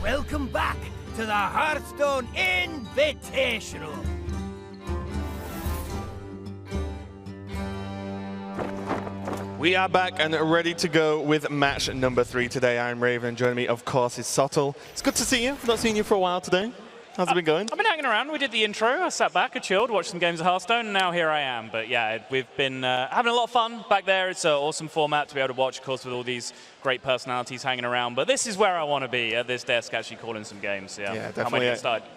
welcome back to the Hearthstone Inn-vitational. We are back and ready to go with match number 3 today. I'm Raven. Joining me, of course, is Sottle. It's good to see you. I've not seen you for a while today. How's it been going? I've been hanging around. We did the intro. I sat back, I chilled, watched some games of Hearthstone, and now here I am. But yeah, we've been having a lot of fun back there. It's an awesome format to be able to watch, of course, with all these great personalities hanging around. But this is where I want to be, at this desk, actually calling some games. Yeah, definitely. How am I getting started?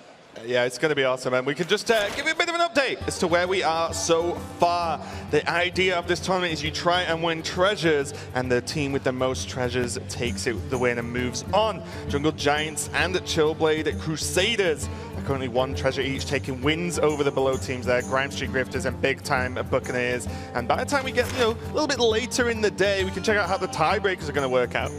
Yeah, it's going to be awesome, and we can just give you a bit of an update as to where we are so far. The idea of this tournament is you try and win treasures, and the team with the most treasures takes it the win and moves on. Jungle Giants and Chillblade Crusaders are currently 1 treasure each, taking wins over the below teams there, Grimestreet Grifters and big-time Buccaneers. And by the time we get a little bit later in the day, we can check out how the tiebreakers are going to work out.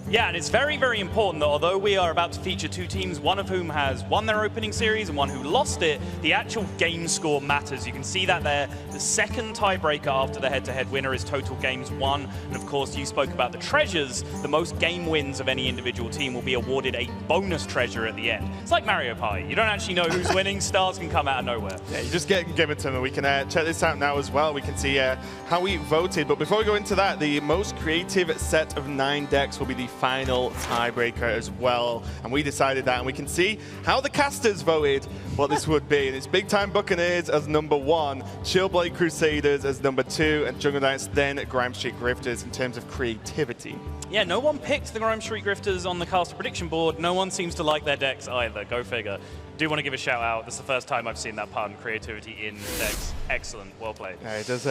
Yeah, and it's very, very important that although we are about to feature 2 teams, one of whom has won their opening series and one who lost it, the actual game score matters. You can see that there. The second tiebreaker after the head-to-head winner is total games won. And of course, you spoke about the treasures. The most game wins of any individual team will be awarded a bonus treasure at the end. It's like Mario Party. You don't actually know who's winning. Stars can come out of nowhere. Yeah, you just get given to them. We can check this out now as well. We can see how we voted. But before we go into that, the most creative set of 9 decks will be the final tiebreaker as well, and we decided that, and we can see how the casters voted what this would be. And it's big time Buccaneers as number 1, Chillblade Crusaders as number 2, and Jungle Giants then Grimestreet Grifters in terms of creativity. Yeah, no one picked the Grimestreet Grifters on the caster prediction board. No one seems to like their decks either. Go figure. Do want to give a shout out. This is the first time I've seen that pun, creativity in decks. Excellent, well played. Yeah, it does.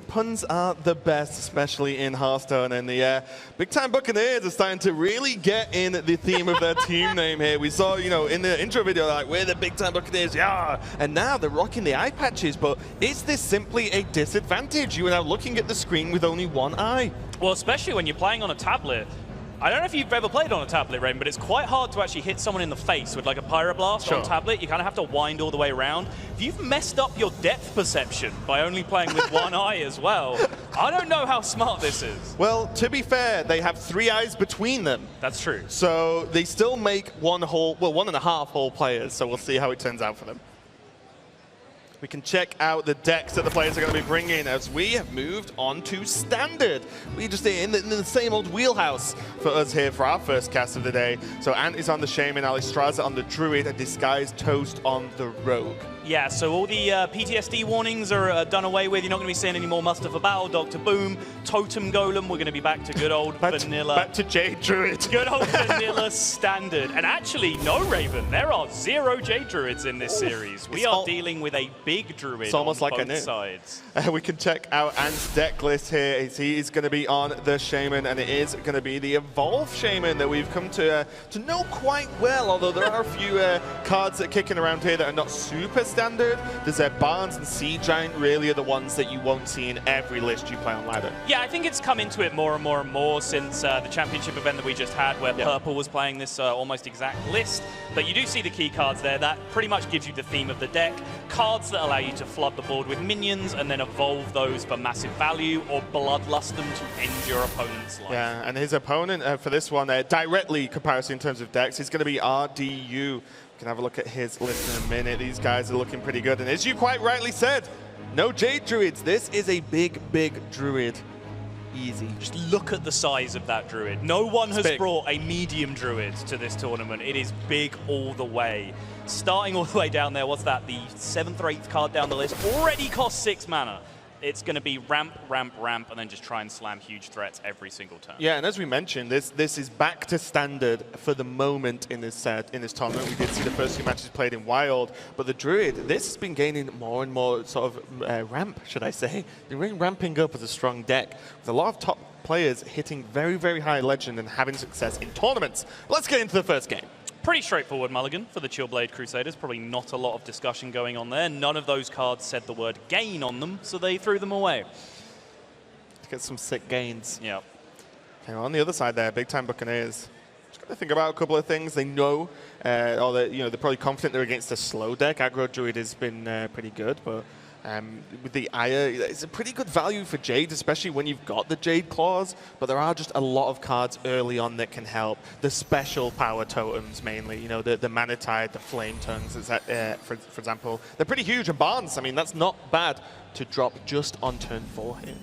Puns are the best, especially in Hearthstone, and the big time Buccaneers are starting to really get in the theme of their team name here. We saw, in the intro video, like, we're the big time Buccaneers, yeah, and now they're rocking the eye patches. But is this simply a disadvantage? You are now looking at the screen with only 1 eye. Well, especially when you're playing on a tablet. I don't know if you've ever played on a tablet, Rain, but it's quite hard to actually hit someone in the face with like a Pyroblast on tablet. You kind of have to wind all the way around. If you've messed up your depth perception by only playing with 1 eye as well, I don't know how smart this is. Well, to be fair, they have 3 eyes between them. That's true. So they still make 1.5 whole players, so we'll see how it turns out for them. We can check out the decks that the players are going to be bringing as we have moved on to Standard. We just in the same old wheelhouse for us here for our first cast of the day. So Ant is on the Shaman, Alistraza on the Druid, and Disguised Toast on the Rogue. Yeah, so all the PTSD warnings are done away with. You're not going to be seeing any more Muster for Battle, Dr. Boom, Totem Golem. We're going to be back to good old vanilla. Back to Jade Druid. Good old vanilla Standard. And actually, no, Raven, there are 0 Jade Druids in this series. We are dealing with a big Druid. It's almost on both sides. We can check out Ant's deck list here. He is going to be on the Shaman, and it is going to be the Evolve Shaman that we've come to know quite well, although there are a few cards that are kicking around here that are not super standard. There's Barnes and Sea Giant really are the ones that you won't see in every list you play on ladder. Yeah, I think it's come into it more and more and more since the championship event that we just had, where Purple was playing this almost exact list. But you do see the key cards there. That pretty much gives you the theme of the deck. Cards that allow you to flood the board with minions and then evolve those for massive value, or bloodlust them to end your opponent's life. Yeah, and his opponent for this one, directly comparison in terms of decks, is going to be RDU. We can have a look at his list in a minute. These guys are looking pretty good. And as you quite rightly said, no Jade Druids. This is a big, big Druid. Easy. Just look at the size of that Druid. No one has brought a medium Druid to this tournament. It is big all the way. Starting all the way down there, what's that? The 7th or 8th card down the list already costs 6 mana. It's going to be ramp, ramp, ramp, and then just try and slam huge threats every single turn. Yeah, and as we mentioned, this is back to Standard for the moment in this tournament. We did see the first 2 matches played in Wild, but the Druid, this has been gaining more and more sort of ramp, should I say. They're really ramping up as a strong deck, with a lot of top players hitting very, very high legend and having success in tournaments. Let's get into the first game. Pretty straightforward mulligan for the Chillblade Crusaders. Probably not a lot of discussion going on there. None of those cards said the word gain on them, so they threw them away. Let's get some sick gains. Yeah. Okay, well, on the other side there, big time Buccaneers. Just got to think about a couple of things. They know, or they're probably confident they're against a slow deck. Aggro Druid has been pretty good, but With the Ire, it's a pretty good value for Jade, especially when you've got the Jade Claws, but there are just a lot of cards early on that can help. The special power totems mainly, you know, the Mana Tide, the Flame Tongues, for example. They're pretty huge, and Barnes, I mean, that's not bad to drop just on turn 4 here.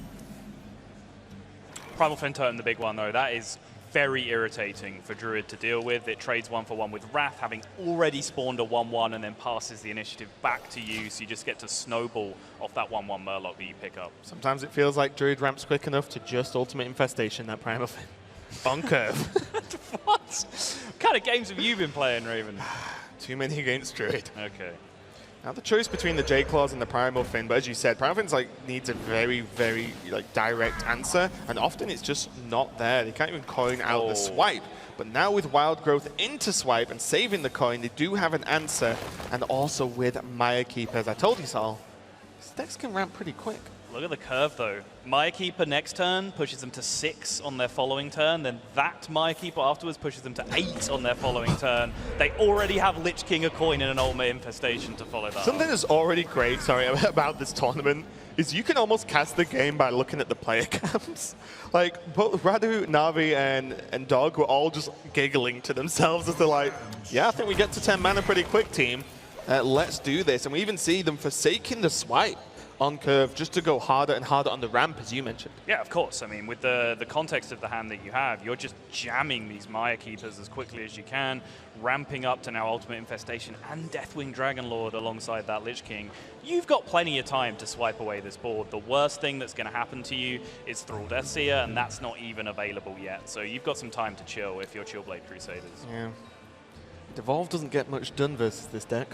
Primal Flame Totem, the big one though, that is very irritating for Druid to deal with. It trades 1-for-1 with Wrath, having already spawned a 1-1 and then passes the initiative back to you, so you just get to snowball off that 1-1 Murloc that you pick up. Sometimes it feels like Druid ramps quick enough to just Ultimate Infestation that Primal Flame. On curve. What kind of games have you been playing, Raven? Too many against Druid. Okay. Now the choice between the Jade Claws and the Primal Fin, but as you said, Primal Fin's like needs a very, very direct answer, and often it's just not there. They can't even coin out the swipe. But now with Wild Growth into swipe and saving the coin, they do have an answer, and also with Maya Keeper, as I told you, Saul, these decks can ramp pretty quick. Look at the curve though. Maya Keeper next turn pushes them to 6 on their following turn, then that Maya Keeper afterwards pushes them to 8 on their following turn. They already have Lich King, a coin, and an Ultimate Infestation to follow that. Something that's already great, about this tournament is you can almost cast the game by looking at the player cams. Like, both Radu, Navi, and Dog were all just giggling to themselves as they're like, yeah, I think we get to 10 mana pretty quick, team. Let's do this. And we even see them forsaking the swipe on curve just to go harder and harder on the ramp, as you mentioned. Yeah, of course. I mean, with the context of the hand that you have, you're just jamming these Maya Keepers as quickly as you can, ramping up to now Ultimate Infestation and Deathwing Dragonlord alongside that Lich King. You've got plenty of time to swipe away this board. The worst thing that's going to happen to you is Thrall Deathseer, and that's not even available yet. So you've got some time to chill if you're Chillblade Crusaders. Yeah. Devolve doesn't get much done versus this deck,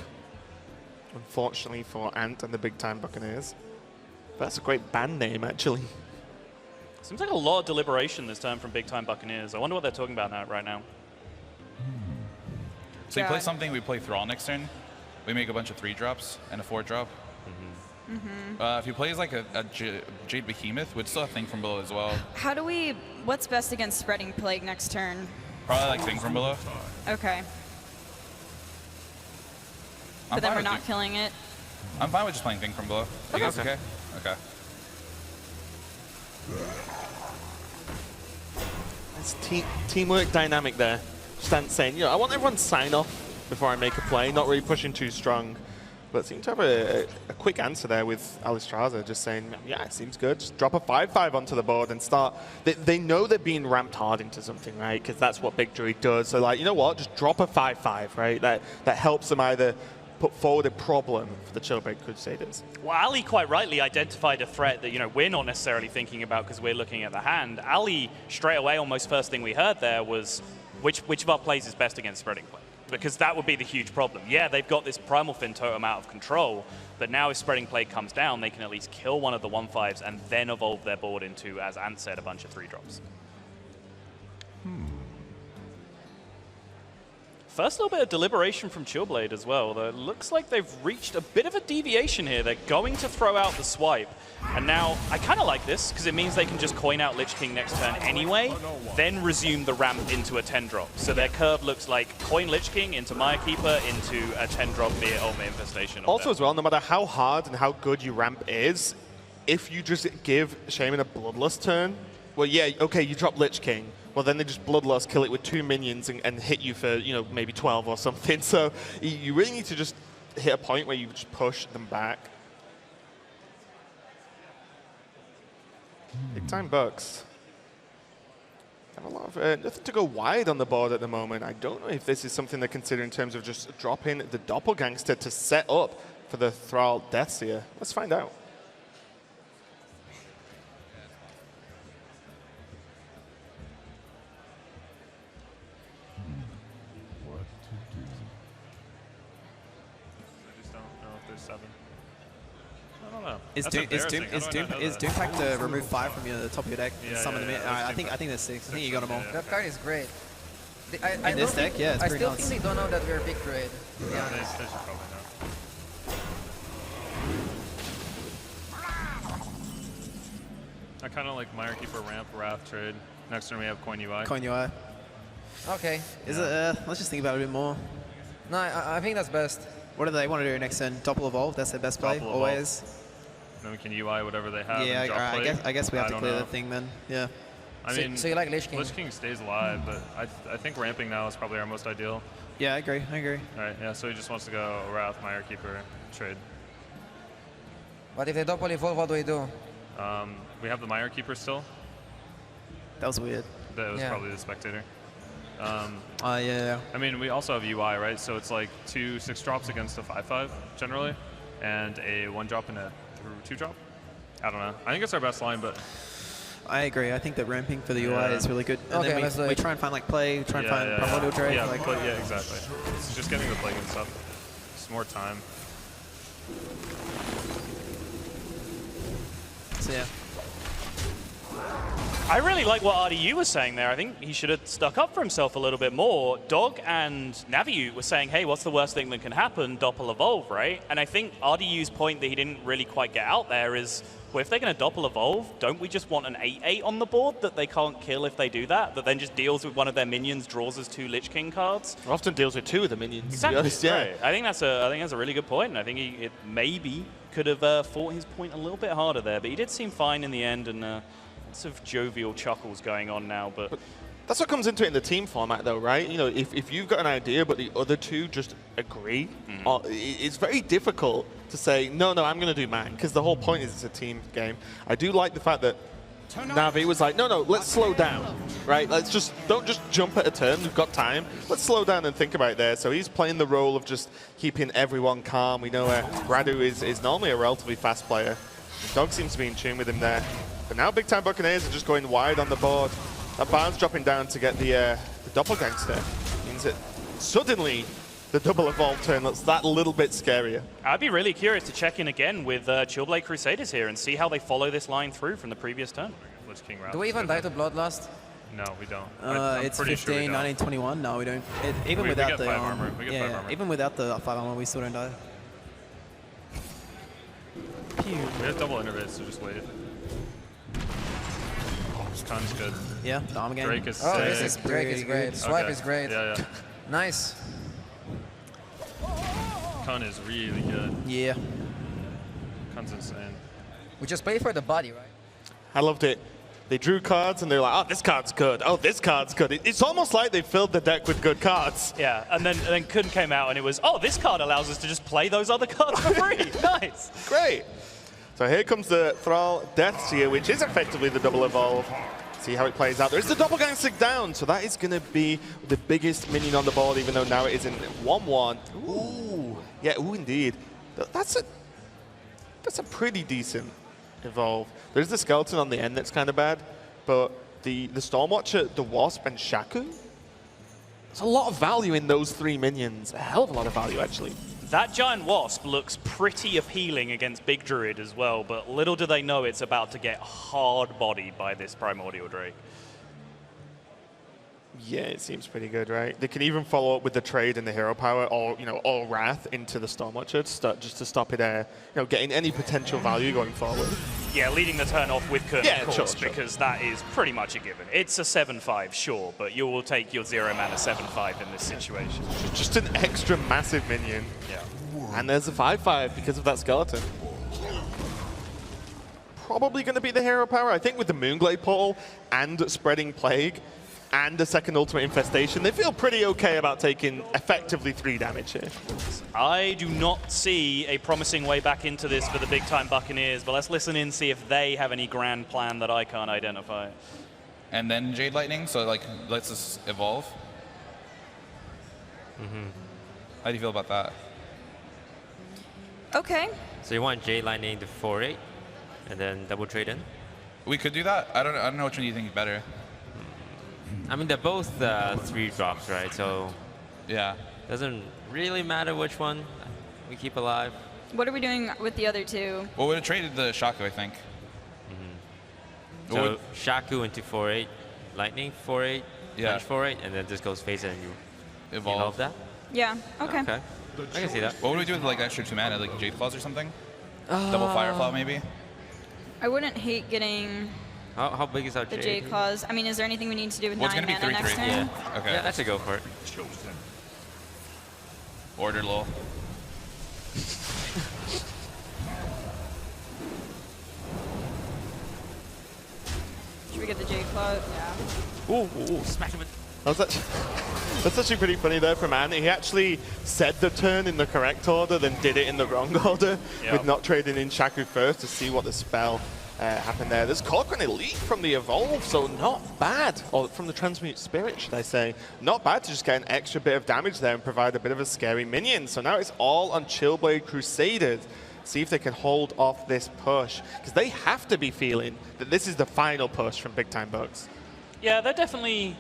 unfortunately for Ant and the Big Time Buccaneers. That's a great band name, actually. Seems like a lot of deliberation this turn from Big Time Buccaneers. I wonder what they're talking about right now. So you play something, we play Thrall next turn. We make a bunch of 3-drops and a 4-drop. If he plays like a Jade Behemoth, we'd still have Thing from Below as well. How do we, what's best against Spreading Plague next turn? Probably like Thing from Below. Okay. But then we're not killing it? I'm fine with just playing Thing from Below. You guys okay? Okay. It's teamwork dynamic there. Stan saying, you know, I want everyone to sign off before I make a play, not really pushing too strong. But seem to have a quick answer there with Alistraza, just saying, yeah, it seems good. Just drop a 5-5 onto the board and start. They know they're being ramped hard into something, right? Because that's what Big Druid does. So, like, you know what? Just drop a 5-5, right? That helps them either put forward a problem for the Chillblade Crusaders. Well, Ali quite rightly identified a threat that, you know, we're not necessarily thinking about because we're looking at the hand. Ali, straight away, almost first thing we heard there was, which of our plays is best against Spreading Plague? Because that would be the huge problem. Yeah, they've got this Primal Fin totem out of control, but now if Spreading Plague comes down, they can at least kill one of the 1/5s and then evolve their board into, as Ant said, a bunch of 3-drops. First little bit of deliberation from Chillblade as well, though it looks like they've reached a bit of a deviation here. They're going to throw out the swipe, and now I kind of like this because it means they can just coin out Lich King next turn anyway, then resume the ramp into a 10-drop. So their curve looks like coin Lich King into Maya Keeper into a 10-drop via Ultimate Infestation. Also as well, no matter how hard and how good your ramp is, if you just give Shaman a Bloodlust turn, well, yeah, okay, you drop Lich King. Well, then they just Bloodlust, kill it with 2 minions and hit you for, you know, maybe 12 or something. So you really need to just hit a point where you just push them back. Big Time Bucks have a lot of nothing to go wide on the board at the moment. I don't know if this is something they consider in terms of just dropping the Doppelgangster to set up for the Thrall Deathseer. Let's find out. Is Doompak to remove 5 from the top of your deck and summon them in? I think there's 6. I think you got them all. That card is great. In this deck, yeah, it's pretty I still nuts. think they don't know that we're Big Druid, to be honest. They should probably know. I kind of like Mire Keeper ramp, Wrath trade. Next turn we have Coin UI. Coin UI. Okay. Is it? Let's just think about it a bit more. No, I think that's best. What do they want to do next turn? Doppel Evolve, that's their best play, Doppel always. Then we can UI whatever they have. Yeah, and drop alright, Plague. I guess we have to don't clear know. the thing then. Yeah. I mean, So you like Lich King? Lich King stays alive, but I think ramping now is probably our most ideal. Yeah, I agree. I agree. All right, yeah, so he just wants to go Wrath, Mire Keeper, trade. But if they double evolve, what do we do? We have the Mire Keeper still. That was weird. That was Yeah. probably the Spectator. Yeah. I mean, we also have UI, right? So it's like 2 6-drops against a 5/5 generally, and a 1-drop and a 2-drop. I don't know. I think it's our best line, but I agree. I think that ramping for the UI Yeah. is really good. And Okay, then let's do we it. try and find like play, try and yeah, find yeah, primordial Drake. yeah, like, yeah, exactly. It's just getting the Plague and stuff. Just more time. so yeah. I really like what RDU was saying there. I think he should have stuck up for himself a little bit more. Dog and Naviu were saying, hey, what's the worst thing that can happen? Doppel evolve, right? And I think RDU's point that he didn't really quite get out there is, well, if they're going to Doppel evolve, don't we just want an 8/8 on the board that they can't kill if they do that? That then just deals with one of their minions, draws us 2 Lich King cards? Often deals with 2 of the minions, Exactly. to be honest, yeah. Right. I think that's a really good point, and I think it maybe could have fought his point a little bit harder there, but he did seem fine in the end, and lots of jovial chuckles going on now. But That's what comes into it in the team format, though, right? You know, if you've got an idea, but the other 2 just agree, it's very difficult to say, no, I'm going to do mine, because the whole point is it's a team game. I do like the fact that Navi was like, no, let's slow down, right? Don't just jump at a turn. We've got time. Let's slow down and think about it there. So he's playing the role of just keeping everyone calm. We know Radu is normally a relatively fast player. Dog seems to be in tune with him there. But now big time Buccaneers are just going wide on the board. That barn's dropping down to get the Doppelgangster. Means that suddenly the double evolve turn looks that little bit scarier. I'd be really curious to check in again with Chillblade Crusaders here and see how they follow this line through from the previous turn. Lich King Wrath. Do we even die to Bloodlust? No, we don't. I'm It's pretty 15, sure we don't. 19, 21. No, we don't. Even We without get the 5 armor. We get 5 armor. even without the 5 armor, we still don't die. Pew. We have double innervates, so just wait. This con's good. Yeah, the armor game. Drake is Oh, sick. this is Drake is great. Swipe Okay. is great. Yeah. Nice. Con is really good. Yeah. Con's insane. We just pay for the body, right? I loved it. They drew cards and they're like, oh, this card's good. Oh, this card's good. It's almost like they filled the deck with good cards. Yeah, and then Kun came out and it was, oh, this card allows us to just play those other cards for free. Nice. Great. So here comes the Thrall Death Seer, which is effectively the double evolve. See how it plays out. There's the Doppelganger down, so that is going to be the biggest minion on the board, even though now it is in 1/1. Ooh. Yeah, ooh, indeed. That's a pretty decent evolve. There's the skeleton on the end that's kind of bad, but the Stormwatcher, the Wasp, and Shaku, there's a lot of value in those 3 minions. A hell of a lot of value, actually. That giant wasp looks pretty appealing against Big Druid as well, but little do they know it's about to get hard-bodied by this Primordial Drake. Yeah, it seems pretty good, right? They can even follow up with the trade and the hero power, or all Wrath into the Stormwatcher just to stop it, getting any potential value going forward. Yeah, leading the turn off with Kun, Yeah, of course, sure. because that is pretty much a given. It's a 7/5, sure, but you will take your 0-mana 7/5 in this situation. Just an extra massive minion. Yeah. And there's a 5/5 because of that skeleton. Probably going to be the hero power. I think with the Moonglade Portal and Spreading Plague and a second Ultimate Infestation, they feel pretty okay about taking effectively 3 damage here. I do not see a promising way back into this for the big-time Buccaneers, but let's listen in, see if they have any grand plan that I can't identify. And then Jade Lightning, so like lets us evolve. How do you feel about that? Okay. So you want Jade Lightning to 4/8 and then double trade in? We could do that. I don't know which one you think is better. I mean, they're both 3 drops, right? So Yeah. doesn't really matter which one we keep alive. What are we doing with the other 2? Well, we would have traded the Shaku, I think. So Shaku into 4/8, Lightning 4/8, Yeah. Punch 4/8, and then this goes phase it and you Evolve. evolve that? Yeah. Okay. Okay. I can see that. What would we do with like extra 2 mana, like Jade Claws or something? Double Fireflower maybe? I wouldn't hate getting How big is our the Jade? J Claws. I mean, is there anything we need to do with Well, it's 9 gonna be mana 3/3. next turn? Yeah. Okay. Yeah, I should go for it. Order lol. Should we get the J Claw? Yeah. Ooh, smack him in. That's actually pretty funny there from Ant. He actually said the turn in the correct order, then did it in the wrong order, with not trading in Shaku first to see what the spell happened there. There's Corcoran Elite from the Evolve, so not bad. Or from the Transmute Spirit, should I say. Not bad to just get an extra bit of damage there and provide a bit of a scary minion. So now it's all on Chillblade Crusaders. See if they can hold off this push, because they have to be feeling that this is the final push from Big Time Bucks. Yeah, they're definitely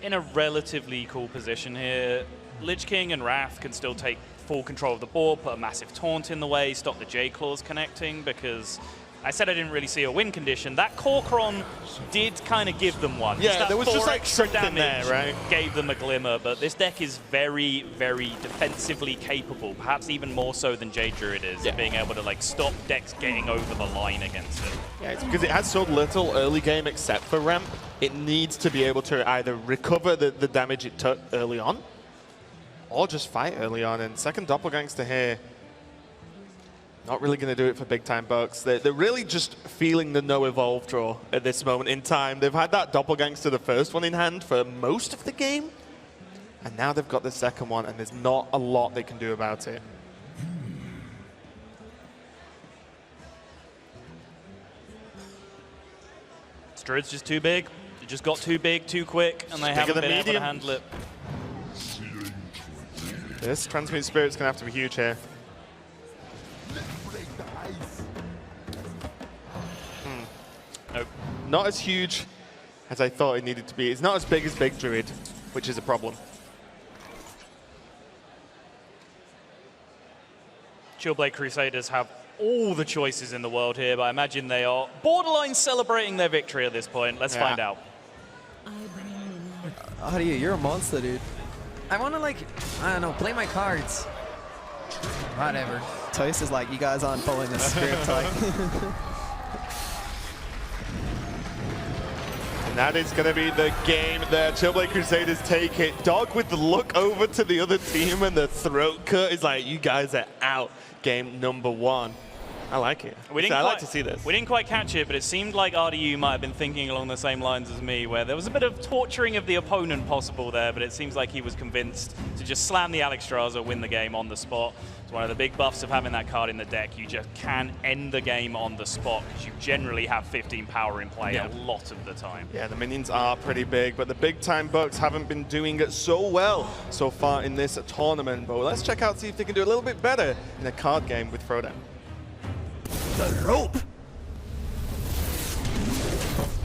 in a relatively cool position here. Lich King and Wrath can still take full control of the board, put a massive taunt in the way, stop the J-Claws connecting, because I said I didn't really see a win condition. That Corcoran did kind of give them one. Yeah, there was just like extra something damage there, right? Gave them a glimmer, but this deck is very, very defensively capable, perhaps even more so than Jade Druid is, being able to like stop decks getting over the line against it. Yeah, it's because it has so little early game except for ramp. It needs to be able to either recover the damage it took early on, or just fight early on. And second Doppelgangster here, not really going to do it for Big Time Bucks. They're really just feeling the no evolve draw at this moment in time. They've had that Doppelgangster, the first one in hand, for most of the game. And now they've got the second one, and there's not a lot they can do about it. Druid's just too big. They just got too big, too quick, and they haven't been able to handle it. This Transmute Spirit's going to have to be huge here. Nope. Not as huge as I thought it needed to be. It's not as big as Big Druid, which is a problem. Chillblade Crusaders have all the choices in the world here, but I imagine they are borderline celebrating their victory at this point. Let's find out. How do you? You're a monster, dude. I want to, like, I don't know, play my cards. Whatever. Toast is like, you guys aren't following the script. Like. And that is going to be the game there. Chillblade Crusaders take it. Dog with the look over to the other team and the throat cut is like, you guys are out. Game number one. I like it. I like to see this. We didn't quite catch it, but it seemed like RDU might have been thinking along the same lines as me, where there was a bit of torturing of the opponent possible there, but it seems like he was convinced to just slam the Alexstrasza, win the game on the spot. It's one of the big buffs of having that card in the deck. You just can end the game on the spot, because you generally have 15 power in play a lot of the time. Yeah, the minions are pretty big, but the Big Time Bucks haven't been doing it so well so far in this tournament. But let's check out, see if they can do a little bit better in a card game with Throwdown. The rope!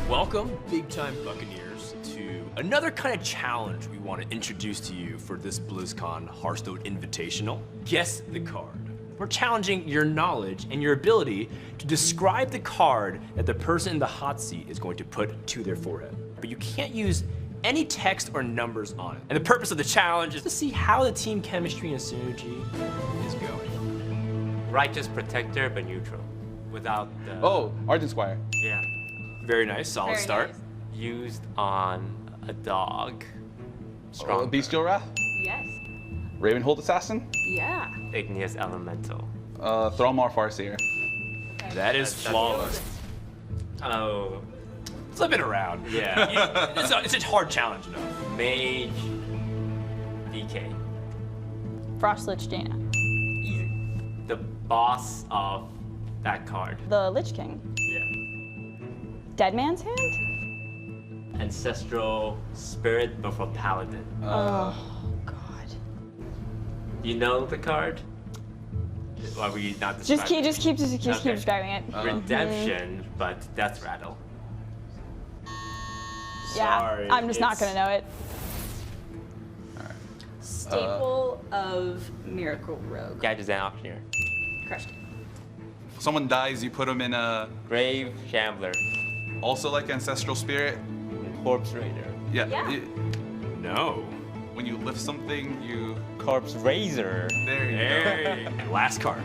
Welcome, Big Time Buccaneers, to another kind of challenge we want to introduce to you for this BlizzCon Hearthstone Invitational. Guess the card. We're challenging your knowledge and your ability to describe the card that the person in the hot seat is going to put to their forehead. But you can't use any text or numbers on it. And the purpose of the challenge is to see how the team chemistry and synergy is going. Righteous Protector, but neutral. Without the... Oh, Argent Squire. Yeah. Very nice, solid start. Nice. Used on a dog. Strong. Bestial Wrath. Yes. Ravenhold Assassin. Yeah. Igneous Elemental. Thrallmar Farseer. That is flawless. Oh. Flip it around. Yeah. It's a hard challenge enough. Mage. DK. Frostlich Jaina. Easy. The boss of that card. The Lich King. Yeah. Dead Man's Hand? Ancestral Spirit, but for Paladin. Oh, God. You know the card? Or were you not describing Just keep describing it. Redemption, but Death Rattle. Yeah, Sorry, I'm just not gonna know it. Staple of Miracle Rogue. Gadgets and Auctioneer. Crushed it. Someone dies, you put them in a... Grave Shambler. Also like Ancestral Spirit. Corpse Raider. Yeah. Yeah. No. When you lift something, you... Corpse Razor. There you Hey. Last card.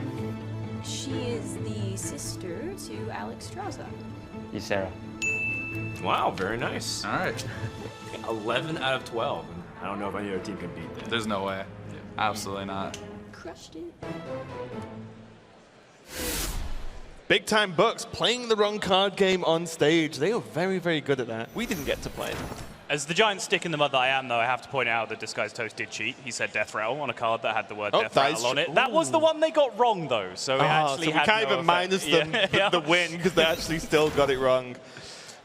She is the sister to Alexstrasza. Ysera. Wow, very nice. go. All right. 11 out of 12. I don't know if any other team can beat that. There's no way. Absolutely not. Crushed it. Big Time Bucks playing the wrong card game on stage. They are very, very good at that. We didn't get to play it. As the giant stick in the mud that I am, though, I have to point out that Disguised Toast did cheat. He said Death Rattle on a card that had the word Death Rattle on it. That was the one they got wrong, though. So it actually so we can't even minus them the win because they actually still got it wrong.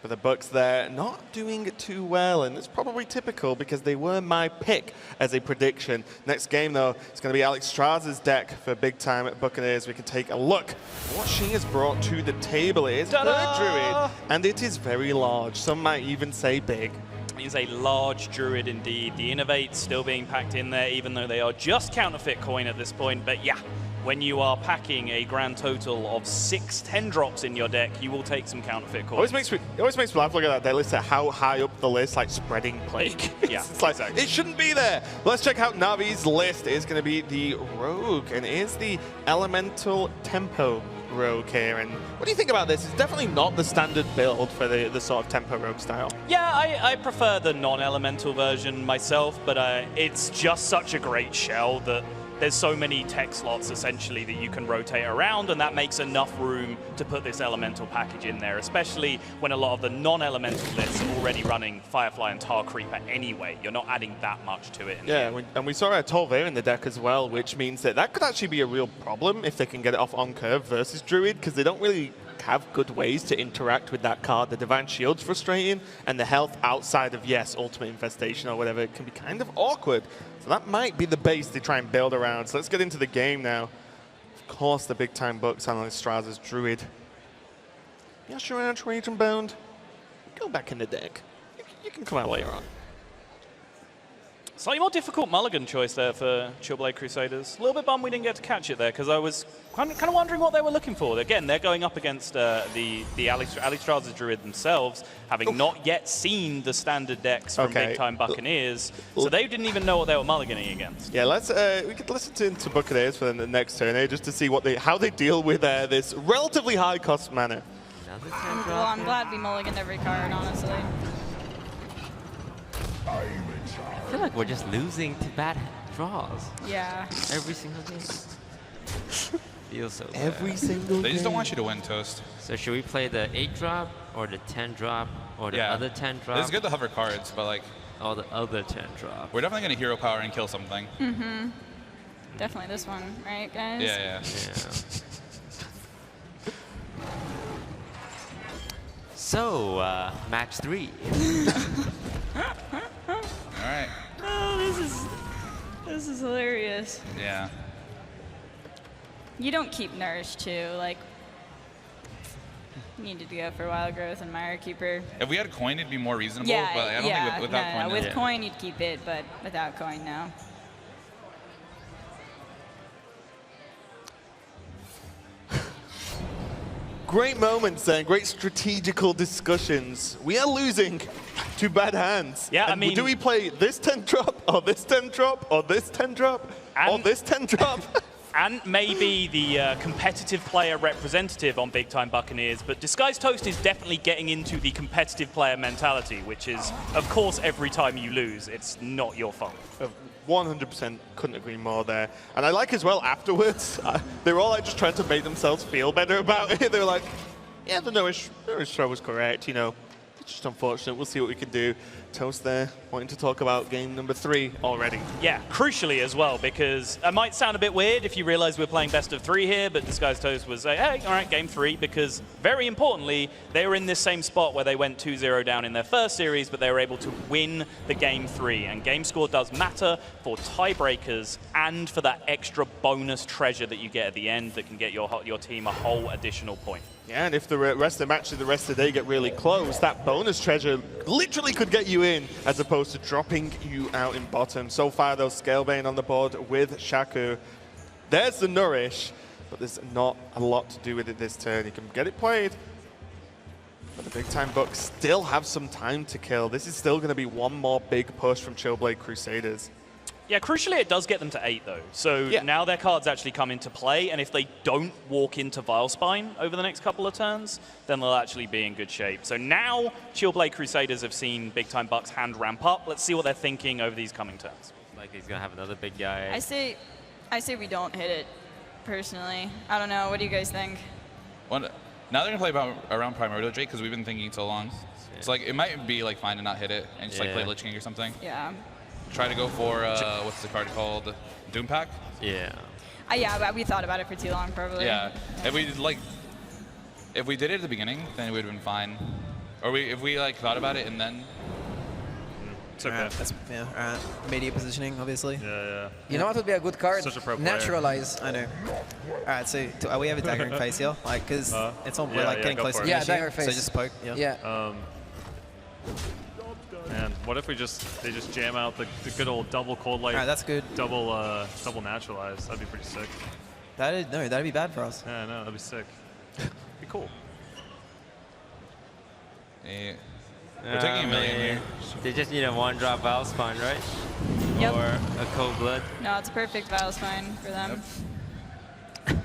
But the Bucks there not doing too well, and it's probably typical because they were my pick as a prediction. Next game, though, it's going to be Alex Stras's deck for Big Time Buccaneers. We can take a look at what she has brought to the table. It is her Druid, and it is very large. Some might even say big. It's a large Druid indeed. The Innovate still being packed in there, even though they are just counterfeit coin at this point. But yeah, when you are packing a grand total of 6 10-drops in your deck, you will take some counterfeit coins. It always makes me laugh looking at that deck list at how high up the list, like Spreading Plague. Yeah, it's like, exactly. It shouldn't be there. Let's check out Navi's list. It's going to be the Rogue, and it is the Elemental Tempo Rogue here. And what do you think about this? It's definitely not the standard build for the sort of Tempo Rogue style. Yeah, I prefer the non-elemental version myself, but it's just such a great shell that there's so many tech slots essentially that you can rotate around, and that makes enough room to put this elemental package in there, especially when a lot of the non-elemental lists are already running Firefly and Tar Creeper anyway. You're not adding that much to it. Yeah, and we saw a Tolvair in the deck as well, which means that could actually be a real problem if they can get it off on curve versus Druid, because they don't really have good ways to interact with that card. The Divine Shield's frustrating, and the health outside of, yes, Ultimate Infestation or whatever, can be kind of awkward. So that might be the base they try and build around. So let's get into the game now. Of course, the Big Time Bucks on Straza's Druid. Yes, you're out Raging Bound. Go back in the deck. You can come out later on. Slightly more difficult mulligan choice there for Chillblade Crusaders. A little bit bummed we didn't get to catch it there, because I was kind of wondering what they were looking for. Again, they're going up against the Alistraza's Druid themselves, having not yet seen the standard decks from Big Time Buccaneers, so they didn't even know what they were mulliganing against. Yeah, we could listen to Buccaneers for the next turn, just to see how they deal with this relatively high cost mana. Well, I'm glad we mulliganed every card, honestly. I feel like we're just losing to bad draws. Yeah. Every single game. Feels so bad. Every single They just don't want you to win, Toast. So should we play the 8-drop or the 10-drop or the other 10-drop? It's good to hover cards, but like... All the other 10-drop. We're definitely going to hero power and kill something. Mm-hmm. Definitely this one, right, guys? Yeah. So, match 3. All right. Oh, this is hilarious. Yeah. You don't keep Nourish too, like. Needed to go for Wild Growth and Mire Keeper. If we had coin, it'd be more reasonable. Yeah, but I don't think without coin. With coin, you'd keep it, but without coin, no. Great moments and great strategical discussions. We are losing to bad hands. Yeah, and I mean, do we play this 10-drop, or this 10-drop, or this 10-drop, or this 10-drop? And maybe the competitive player representative on Big Time Buccaneers, but Disguised Toast is definitely getting into the competitive player mentality, which is, of course, every time you lose, it's not your fault. 100% couldn't agree more there. And I like as well afterwards, they were all like just trying to make themselves feel better about it. They were like, yeah, the Nourish throw was correct, you know. It's just unfortunate. We'll see what we can do. Toast there, wanting to talk about game number 3 already. Yeah, crucially as well, because it might sound a bit weird if you realize we're playing best of 3 here, but Disguised Toast was like, hey, all right, game 3, because very importantly, they were in this same spot where they went 2-0 down in their first series, but they were able to win the game 3. And game score does matter for tiebreakers and for that extra bonus treasure that you get at the end that can get your team a whole additional point. Yeah, and if the rest of the matches, the rest of the day get really close, that bonus treasure literally could get you in as opposed to dropping you out in bottom. So far, though, Scalebane on the board with Shaku. There's the Nourish, but there's not a lot to do with it this turn. You can get it played, but the Big Time Bucks still have some time to kill. This is still going to be one more big push from Chillblade Crusaders. Yeah, crucially, it does get them to 8, though. So now their cards actually come into play, and if they don't walk into Vilespine over the next couple of turns, then they'll actually be in good shape. So now Chillblade Crusaders have seen Big Time Bucks hand ramp up. Let's see what they're thinking over these coming turns. Like he's going to have another big guy. I say we don't hit it, personally. I don't know. What do you guys think? Now they're going to play around Primordial Drake because we've been thinking so long. It's like, it might be like fine to not hit it and just like play Lich King or something. Yeah. Try to go for, what's the card called? Doom Pack? Yeah. Yeah, but we thought about it for too long, probably. Yeah. If we did it at the beginning, then it would have been fine. Or if we like thought about it and then. It's okay. That's, media positioning, obviously. Yeah. You know what would be a good card? Such a pro player. Naturalize. I know. All right, so we have a dagger in face here, like, because it's all we're like getting closer to the issue, dagger face. so just poke. Yeah. And what if they just jam out the good old double cold light? That's good. Double naturalize. That'd be pretty sick. That'd be bad for us. Yeah, no, that'd be sick. Be cool. Yeah. We're taking a million here. They just need a 1-drop Valve Spine, right? Yep. Or a Cold Blood. No, it's a perfect Valve Spine for them.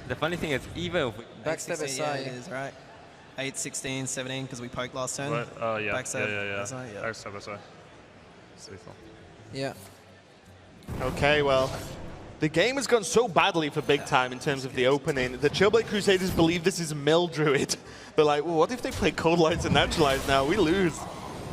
The funny thing is, even if we Backstab aside is right. 8, 16, 17, because we poked last turn. What? Yeah. Backstab. Yeah. Backstab. Backstab. It's lethal. Yeah. Okay, well, the game has gone so badly for Big Time in terms of the opening. The Chillblade Crusaders believe this is Mill Druid. They're like, well, what if they play Cold Lights and Naturalize now? We lose.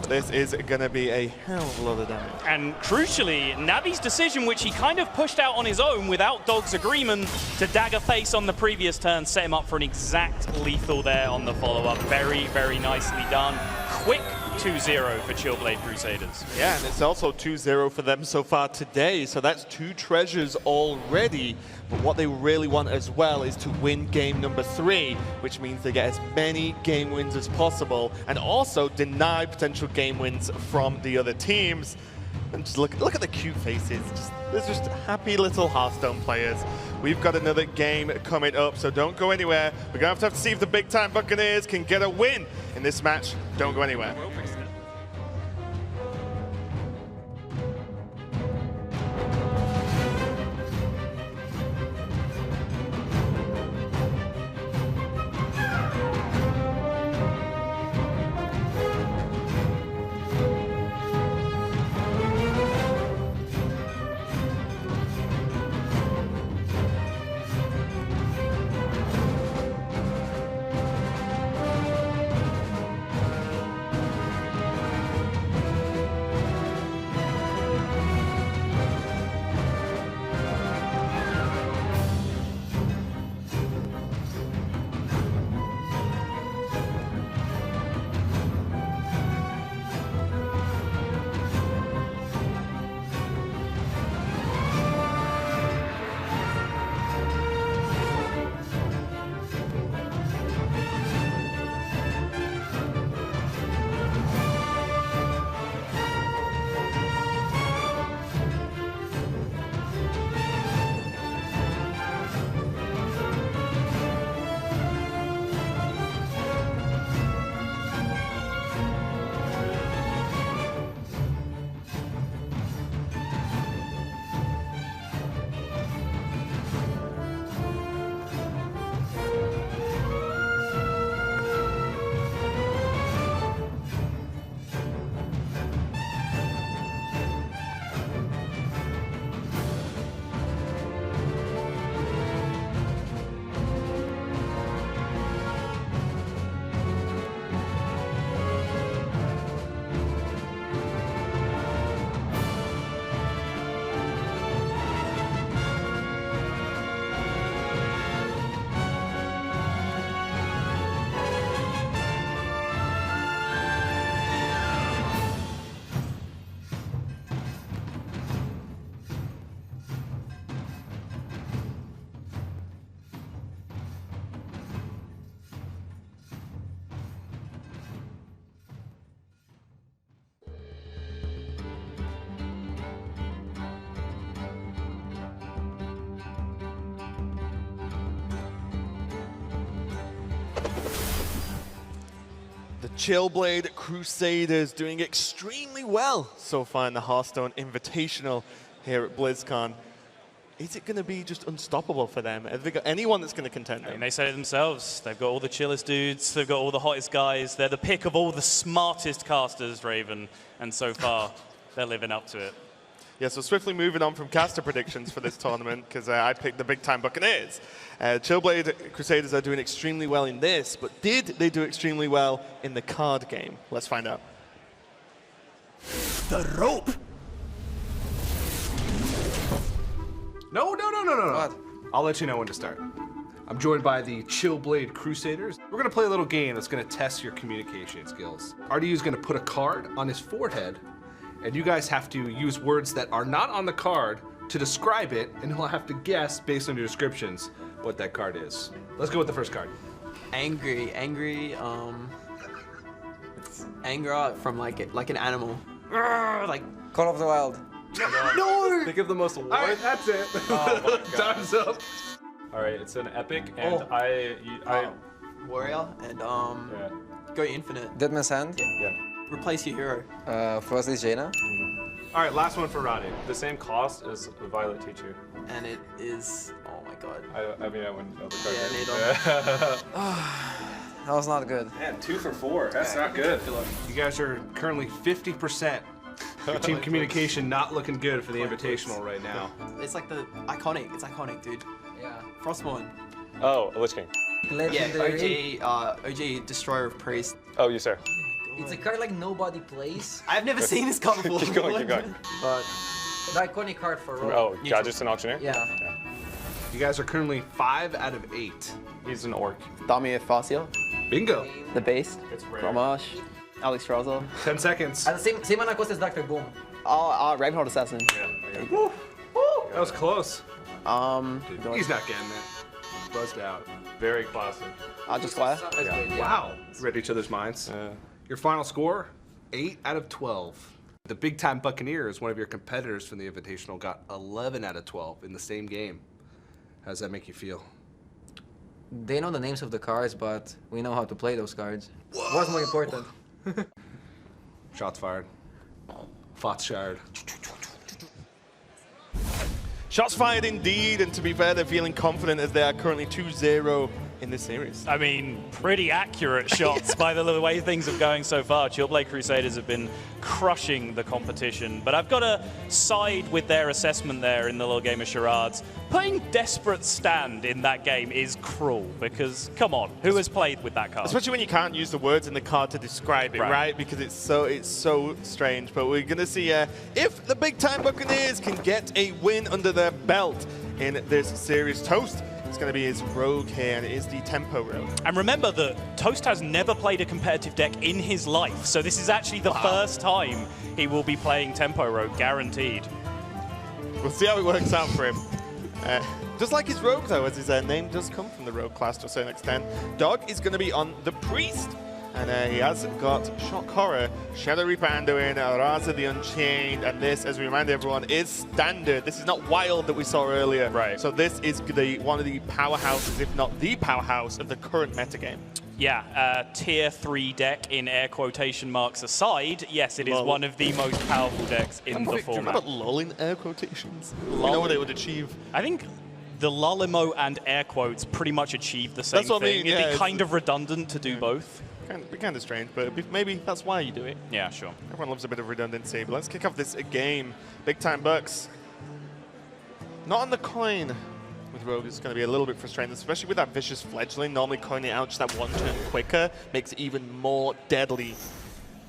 This is going to be a hell of a lot of damage. And crucially, Navi's decision, which he kind of pushed out on his own without Dog's agreement to dagger face on the previous turn, set him up for an exact lethal there on the follow-up. Very, very nicely done. Quick 2-0 for Chillblade Crusaders. Yeah, and it's also 2-0 for them so far today, so that's 2 treasures already. But what they really want as well is to win game number 3, which means they get as many game wins as possible, and also deny potential game wins from the other teams. And just look at the cute faces. There's just happy little Hearthstone players. We've got another game coming up, so don't go anywhere. We're going to have to see if the Big Time Buccaneers can get a win in this match. Don't go anywhere. Chillblade Crusaders doing extremely well so far in the Hearthstone Invitational here at BlizzCon. Is it going to be just unstoppable for them? Have they got anyone that's going to contend them? I mean, they said it themselves. They've got all the chillest dudes. They've got all the hottest guys. They're the pick of all the smartest casters, Raven. And so far, they're living up to it. Yeah, so swiftly moving on from caster predictions for this tournament, because I picked the big-time Buccaneers. Chillblade Crusaders are doing extremely well in this, but did they do extremely well in the card game? Let's find out. The rope. No. What? I'll let you know when to start. I'm joined by the Chillblade Crusaders. We're gonna play a little game that's gonna test your communication skills. RDU is gonna put a card on his forehead, and you guys have to use words that are not on the card to describe it, and he'll have to guess based on your descriptions what that card is. Let's go with the first card. Angry, it's anger from like an animal. Like Call of the Wild. no. Think of the most award. All right, that's it. Oh my God. Time's up. All right, it's an epic, and I Warrior and yeah. go infinite. Dead Man's Hand. Yeah. Replace your hero. Frosty Jaina. All right, last one for Roddy. The same cost as a Violet Teacher. And it is, oh my god. I mean, I wouldn't know the card. Yeah, neither. That was not good. Man, 2 for 4. That's not good. You guys are currently 50%. Your team communication not looking good for the Invitational right now. It's like the iconic. It's iconic, dude. Yeah. Frostmourne. Oh, a Lich King. Yeah, OG Destroyer of Priest. Oh, you sir. It's a card like nobody plays. I've never seen this card before. Keep going. But the iconic card for Rogue. Oh, Gadgets and Auctioneer? Yeah. You guys are currently 5 out of 8. He's an orc. Dami Facio. Bingo. The Beast. It's rare. Fromage. Alex Strazel. 10 seconds. And the same mana cost as Dr. Boom. Ravenhold Assassin. Yeah. Woo. That was close. He's not getting it. Buzzed out. Very classic. Just Glass. Wow. Read each other's minds. Your final score, 8 out of 12. The big-time Buccaneers, one of your competitors from the Invitational, got 11 out of 12 in the same game. How does that make you feel? They know the names of the cards, but we know how to play those cards. What's more important? Shots fired. Thoughts fired. Shots fired indeed, and to be fair, they're feeling confident as they are currently 2-0 in this series. I mean, pretty accurate shots by the way things are going so far. Chillblade Crusaders have been crushing the competition, but I've got to side with their assessment there in the little game of charades. Playing Desperate Stand in that game is cruel, because, come on, who has played with that card? Especially when you can't use the words in the card to describe it, right? Because it's so strange. But we're going to see if the big-time Buccaneers can get a win under their belt in this series. Toast, it's going to be his rogue here, and it is the tempo rogue. And remember that Toast has never played a competitive deck in his life, so this is actually the first time he will be playing tempo rogue, guaranteed. We'll see how it works out for him. Just like his rogue, though, as his name does come from the rogue class to a certain extent. Dog is going to be on the priest. And he has got Shock Horror, Shadow Reaper Anduin, Raza the Unchained, and this, as we remind everyone, is standard. This is not wild that we saw earlier. Right. So this is one of the powerhouses, if not the powerhouse, of the current metagame. Yeah, tier 3 deck in air quotation marks aside, yes, it is one of the most powerful decks in the format. What about lull in air quotations? You know what it would achieve? I think the Lullimo and air quotes pretty much achieve the same thing. I mean, It'd be kind of redundant to do both. It'd be kind of strange, but maybe that's why you do it. Yeah, sure. Everyone loves a bit of redundancy, but let's kick off this game. Big time Bucks. Not on the coin with Rogue is going to be a little bit frustrating, especially with that Vicious Fledgling. Normally coining it out just that one turn quicker makes it even more deadly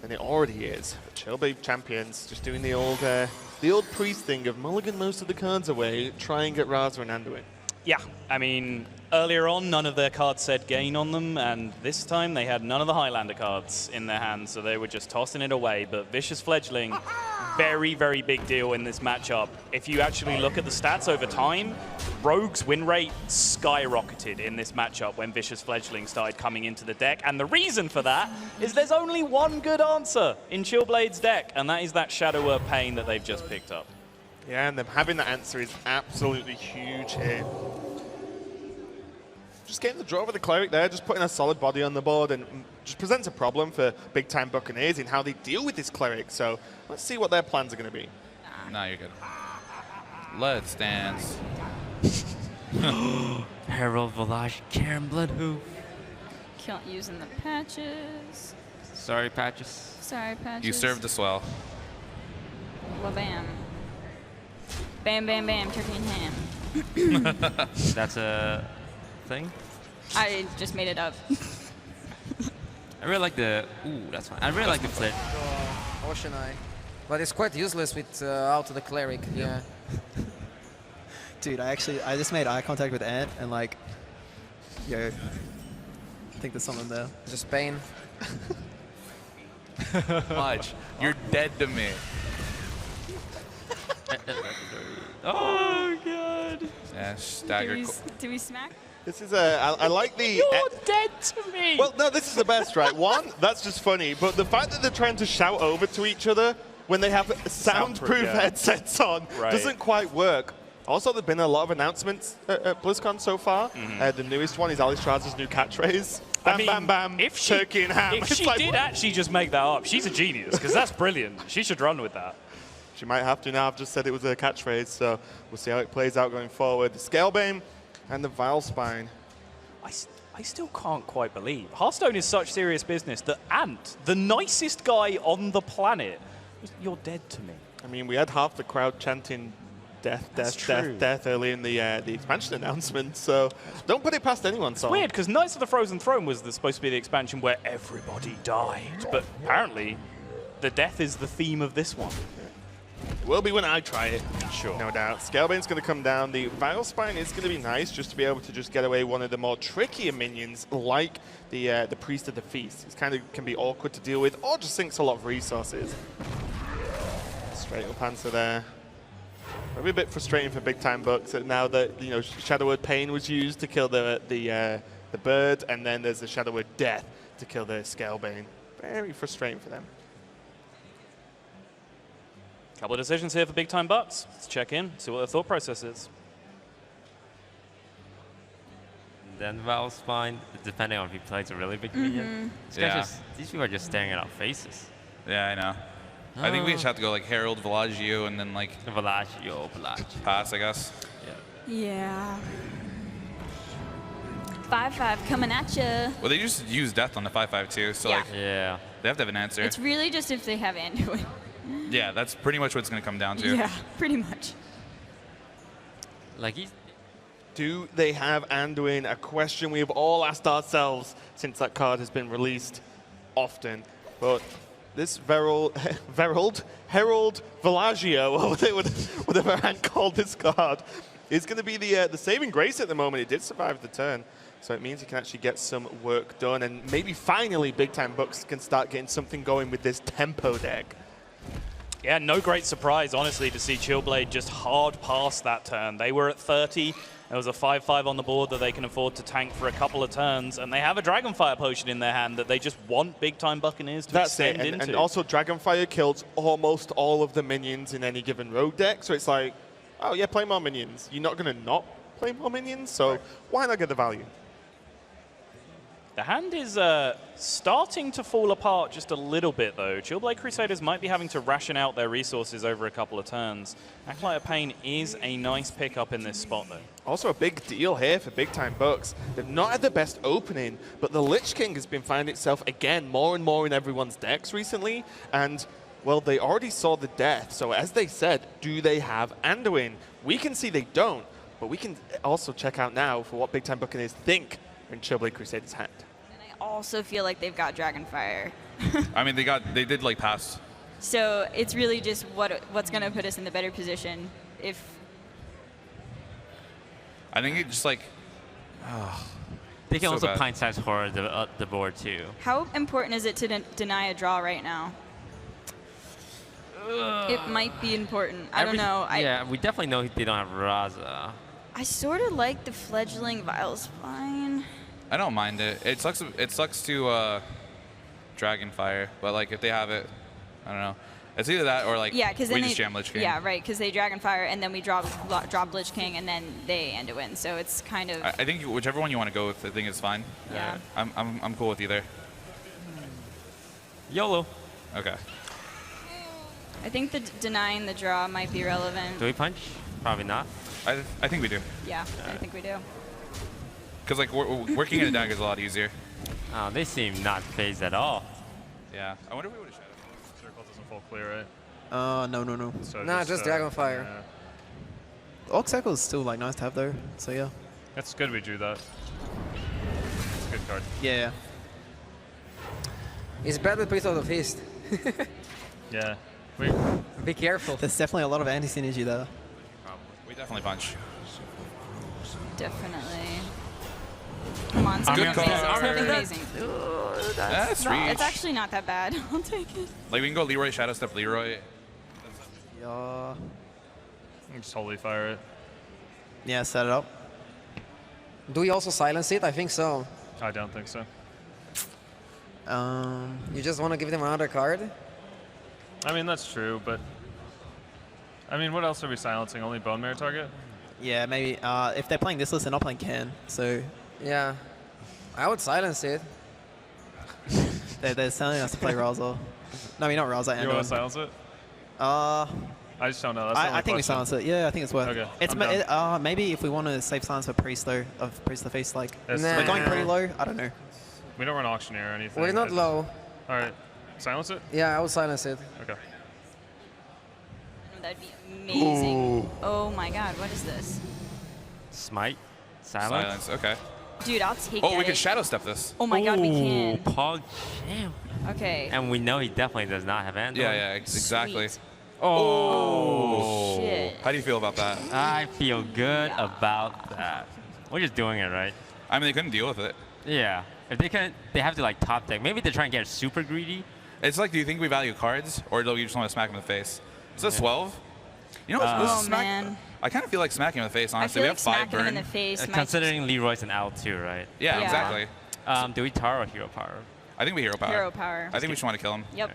than it already is. But Chillblade Champions just doing the old priest thing of mulligan most of the cards away, try and get Raza and Anduin. Yeah, I mean, earlier on, none of their cards said gain on them, and this time they had none of the Highlander cards in their hands, so they were just tossing it away. But Vicious Fledgling, very, very big deal in this matchup. If you actually look at the stats over time, Rogue's win rate skyrocketed in this matchup when Vicious Fledgling started coming into the deck, and the reason for that is there's only one good answer in Chillblade's deck, and that is that Shadow Pain that they've just picked up. Yeah, and them having that answer is absolutely huge here. Just getting the draw with the Cleric there, just putting a solid body on the board, and just presents a problem for big-time Buccaneers in how they deal with this Cleric. So let's see what their plans are going to be. Nah, you're good. Let's dance. Herald Volage, Karen Bloodhoof. Can't use in the patches. Sorry, Patches. Sorry, patches. You served us well. Lavan. Bam, bam, bam, turkey and ham. That's a thing? I just made it up. I really like the... Ooh, that's fine. I really like the flip. Ocean Eye. But it's quite useless with out of the cleric, yeah. Dude, I just made eye contact with Ant and like, yo, I think there's something there. Just pain. Fudge, you're dead to me. Oh, God. Yeah, stagger. Do we smack? This is I like the... You're dead to me! Well, no, this is the best, right? One, that's just funny, but the fact that they're trying to shout over to each other when they have soundproof headsets on doesn't quite work. Also, there have been a lot of announcements at BlizzCon so far. The newest one is Alistra's new catchphrase. Bam, bam, bam, turkey and ham. If she did actually just make that up, she's a genius, because that's brilliant. She should run with that. She might have to now. I've just said it was a catchphrase, so we'll see how it plays out going forward. The Scalebane and the Vile Spine. I still can't quite believe. Hearthstone is such serious business that Ant, the nicest guy on the planet, you're dead to me. I mean, we had half the crowd chanting death, death, death, death early in the expansion announcement, so don't put it past anyone. It's weird, because Knights of the Frozen Throne was supposed to be the expansion where everybody died, but apparently the death is the theme of this one. It will be when I try it. Sure. No doubt. Scalebane's going to come down. The Vile Spine is going to be nice just to be able to just get away one of the more trickier minions like the Priest of the Feast. It kind of can be awkward to deal with or just sinks a lot of resources. Straight up answer there. Maybe a bit frustrating for big time Bucks that now that Shadow Word Pain was used to kill the bird, and then there's the Shadow Word Death to kill the Scalebane. Very frustrating for them. Couple of decisions here for big time Bucks. Let's check in, see what their thought process is. Then Vile Spine, depending on if he plays a really big minion. These people are just staring at our faces. Yeah, I know. I think we just have to go like Herald, Velagio, and then like Velagio. Pass, I guess. Yeah. 5-5 coming at you. Well, they just use Death on the 5/5 too, so like they have to have an answer. It's really just if they have Anduin. Yeah, that's pretty much what it's going to come down to. Yeah, pretty much. Do they have Anduin? A question we have all asked ourselves since that card has been released often. But this Herald Velagio, or whatever Ant called this card, is going to be the saving grace at the moment. It did survive the turn, so it means he can actually get some work done, and maybe finally Big Time Bucks can start getting something going with this tempo deck. Yeah, no great surprise, honestly, to see Chillblade just hard pass that turn. They were at 30. There was a 5/5 on the board that they can afford to tank for a couple of turns, and they have a Dragonfire potion in their hand that they just want big-time Buccaneers to extend into. And also Dragonfire kills almost all of the minions in any given rogue deck, so it's like, oh yeah, play more minions. You're not going to not play more minions, so why not get the value? The hand is starting to fall apart just a little bit, though. Chillblade Crusaders might be having to ration out their resources over a couple of turns. Acolyte of Pain is a nice pickup in this spot, though. Also a big deal here for Big Time Bucks. They've not had the best opening, but the Lich King has been finding itself, again, more and more in everyone's decks recently. And, well, they already saw the death. So as they said, do they have Anduin? We can see they don't, but we can also check out now for what Big Time Buccaneers think in Chillblade Crusaders' hand. I also feel like they've got Dragonfire. I mean, they did like pass. So it's really just what's going to put us in the better position. If I think it just like they can also pint-size horror the board too. How important is it to deny a draw right now? It might be important. I don't know. Yeah, we definitely know they don't have Raza. I sort of like the fledgling Vile Spine. I don't mind it. It sucks to Dragonfire, but like if they have it, I don't know. It's either that or like we just jam Lich King. Yeah, right, because they Dragonfire and then we drop Lich King and then they end it win. So it's kind of. I think whichever one you want to go with, I think is fine. Yeah. I'm cool with either. YOLO. Okay. I think the denying the draw might be relevant. Do we punch? Probably not. I think we do. Yeah, I think we do. Because like working in a deck is a lot easier. Oh, they seem not phased at all. Yeah. I wonder if we would have shot it. Circle doesn't fall clear, right? No. So nah, just Dragonfire. Orc Circle is still like nice to have though. So yeah. It's good we drew that. It's a good card. Yeah. It's bad with Priest of the Feast. Yeah. Be careful. There's definitely a lot of anti-synergy there. We definitely punch. Definitely. Come on, something Good amazing. card. Something amazing. That's No, reach. it's actually not that bad. I'll take it. Like we can go Leroy, Shadow Step Leroy. Yeah. Just holy fire it. Yeah, set it up. Do we also silence it? I think so. I don't think so. You just want to give them another card? I mean, that's true, but... I mean, what else are we silencing? Only Bone Mare target? Yeah, maybe. If they're playing this list, they're not playing Can. So Yeah. I would silence it. they're telling us to play Raza. No, I mean not Raza. You want to silence it? I just don't know. That's the I only think we question. silence it. Yeah, I think it's worth. Okay, It's I'm down. maybe if we want to save silence for Priest though, of Priest of the Feast, like That's we're going pretty low. I don't know. We don't run Auctioneer or anything. We're not low. All right. Silence it? Yeah, I would silence it. Okay. That'd be amazing. Oh my god, what is this? Smite. Silence. Silence. Okay. Dude, I'll take Oh, that. we can Shadow Step this. Oh my god, we can. Pog Jam. Okay. And we know he definitely does not have Andor. Yeah, exactly. Sweet. Oh. Shit. How do you feel about that? I feel good about that. We're just doing it, right? I mean, they couldn't deal with it. Yeah. If they couldn't, they have to like top deck. Maybe they're trying to get super greedy. It's like, do you think we value cards, or do you just want to smack him in the face? Is this 12? You know what? Oh man. I kind of feel like smacking him in the face, honestly. I feel We like have 5 smacking him burn. in the face. might Considering Leroy's an L too, right? Yeah, Yeah. exactly. Do we Taro or Hero Power? I think we Hero Power. Hero Power. I think we just want to kill him. Yep.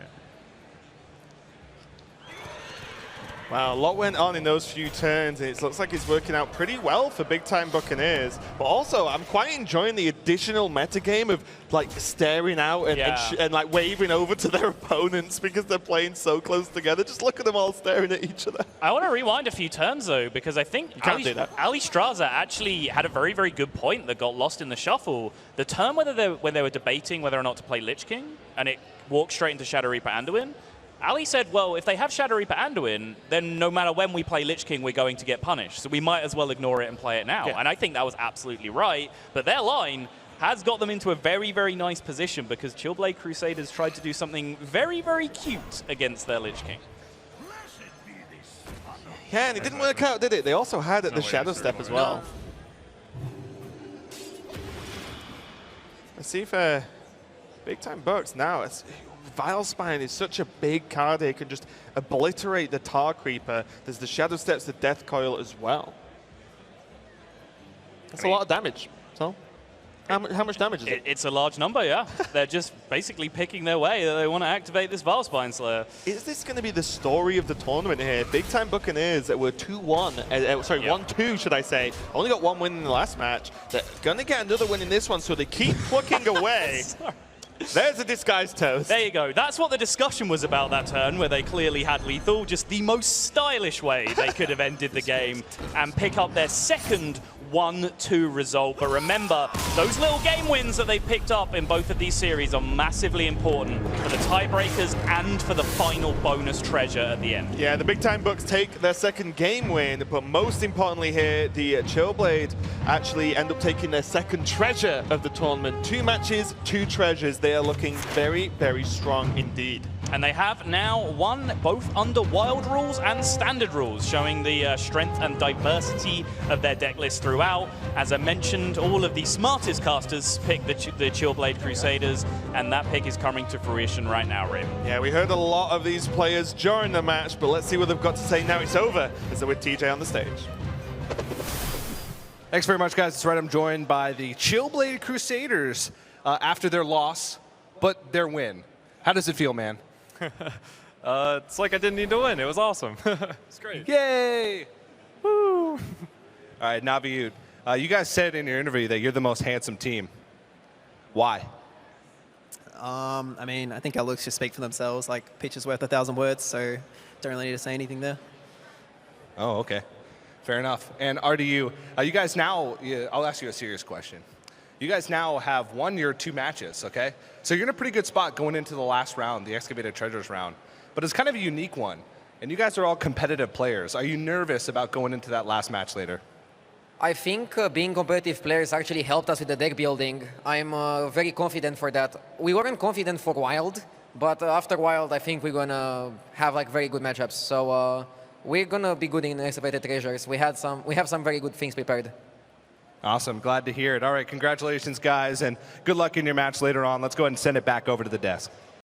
Wow, a lot went on in those few turns, and it looks like it's working out pretty well for big-time Buccaneers. But also, I'm quite enjoying the additional metagame of like staring out and like waving over to their opponents because they're playing so close together. Just look at them all staring at each other. I want to rewind a few turns, though, because I think can't do that. Ali Straza actually had a very, very good point that got lost in the shuffle. The turn when they were debating whether or not to play Lich King, and it walked straight into Shadow Reaper Anduin, Ali said, well, if they have Shadow Reaper Anduin, then no matter when we play Lich King, we're going to get punished. So we might as well ignore it and play it now. Yeah. And I think that was absolutely right. But their line has got them into a very, very nice position because Chillblade Crusaders tried to do something very, very cute against their Lich King. Yeah, and it didn't work out, did it? They also had the Shadow Step as well. Let's see if big-time Bucks now. Vile Spine is such a big card. It can just obliterate the Tar Creeper. There's the Shadow Steps, the Death Coil as well. That's a lot of damage. So, how much damage is it? It's a large number, yeah. They're just basically picking their way. They want to activate this Vile Spine Slayer. Is this going to be the story of the tournament here? Big-time Buccaneers that were 2-1, sorry, 1-2, should I say. Only got 1 win in the last match. They're going to get another win in this one, so they keep plucking away. There's a disguised toast. There you go. That's what the discussion was about that turn, where they clearly had lethal. Just the most stylish way they could have ended the game and pick up their second 1-2 result. But remember, those little game wins that they picked up in both of these series are massively important for the tiebreakers and for the final bonus treasure at the end. Yeah, the big-time Bucks take their second game win, but most importantly here, the Chillblade actually end up taking their second treasure of the tournament. 2 matches, 2 treasures. They are looking very, very strong indeed. And they have now won both under Wild rules and Standard rules, showing the strength and diversity of their deck list throughout. As I mentioned, all of the smartest casters picked the Chillblade Crusaders, and that pick is coming to fruition right now, Rim. Yeah, we heard a lot of these players during the match, but let's see what they've got to say now it's over, as they're with TJ on the stage. Thanks very much, guys. That's right. I'm joined by the Chillblade Crusaders after their loss, but their win. How does it feel, man? It's like I didn't need to win. It was awesome. It's great. Yay! Woo! All right, Naviud. You guys said in your interview that you're the most handsome team. Why? I mean, I think our looks just speak for themselves. Like, picture's worth 1,000 words, so don't really need to say anything there. Oh, okay. Fair enough. And RDU, you guys now, I'll ask you a serious question. You guys now have won your 2 matches, okay? So you're in a pretty good spot going into the last round, the Excavated Treasures round. But it's kind of a unique one. And you guys are all competitive players. Are you nervous about going into that last match later? I think being competitive players actually helped us with the deck building. I'm very confident for that. We weren't confident for Wild, but after Wild, I think we're gonna have like very good matchups. So we're gonna be good in Excavated Treasures. We have some very good things prepared. Awesome, glad to hear it. All right, congratulations, guys, and good luck in your match later on. Let's go ahead and send it back over to the desk.